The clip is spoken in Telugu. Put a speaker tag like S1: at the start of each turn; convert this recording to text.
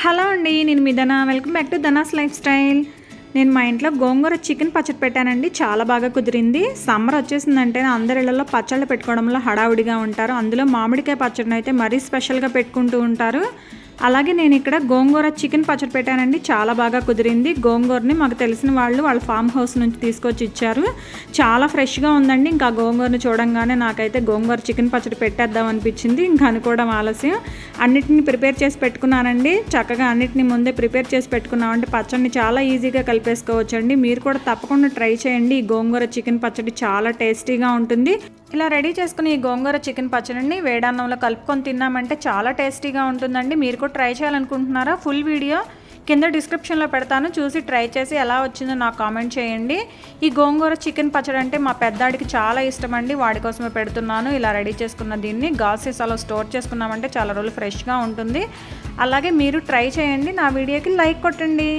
S1: హలో అండి, నేను మీ ధన. Welcome back to ధనాస్ life style. నేను మా ఇంట్లో గోంగూర చికెన్ పచ్చడి పెట్టానండి. చాలా బాగా కుదిరింది. సమ్మర్ వచ్చేసిందంటే అందరి ఇళ్లలో పచ్చళ్ళు పెట్టుకోవడంలో హడావుడిగా ఉంటారు. అందులో మామిడికాయ పచ్చడిని అయితే మరీ స్పెషల్గా పెట్టుకుంటూ ఉంటారు. అలాగే నేను ఇక్కడ గోంగూర చికెన్ పచ్చడి పెట్టానండి. చాలా బాగా కుదిరింది. గోంగూరని మాకు తెలిసిన వాళ్ళు వాళ్ళ ఫామ్ హౌస్ నుంచి తీసుకొచ్చి ఇచ్చారు. చాలా ఫ్రెష్గా ఉందండి. ఇంకా గోంగూరని చూడంగానే నాకైతే గోంగూర చికెన్ పచ్చడి పెట్టేద్దాం అనిపించింది. ఇంకా అనుకోవడం ఆలస్యం. అన్నిటిని ప్రిపేర్ చేసి పెట్టుకున్నానండి. చక్కగా అన్నిటిని ముందే ప్రిపేర్ చేసి పెట్టుకున్నామంటే పచ్చడిని చాలా ఈజీగా కలిపేసుకోవచ్చండి. మీరు కూడా తప్పకుండా ట్రై చేయండి. ఈ గోంగూర చికెన్ పచ్చడి చాలా టేస్టీగా ఉంటుంది. ఇలా రెడీ చేసుకుని ఈ గోంగూర చికెన్ పచ్చడిని వేడన్నంలో కలుపుకొని తిన్నామంటే చాలా టేస్టీగా ఉంటుందండి. మీరు కూడా ట్రై చేయాలనుకుంటున్నారా? ఫుల్ వీడియో కింద డిస్క్రిప్షన్లో పెడతాను, చూసి ట్రై చేసి ఎలా వచ్చిందో నాకు కామెంట్ చేయండి. ఈ గోంగూర చికెన్ పచ్చడి అంటే మా పెద్దాడికి చాలా ఇష్టం అండి. వాడి కోసమే పెడుతున్నాను. ఇలా రెడీ చేసుకున్న దీన్ని గాజు సీసాలో స్టోర్ చేసుకున్నామంటే చాలా రోజులు ఫ్రెష్గా ఉంటుంది. అలాగే మీరు ట్రై చేయండి. నా వీడియోకి లైక్ కొట్టండి.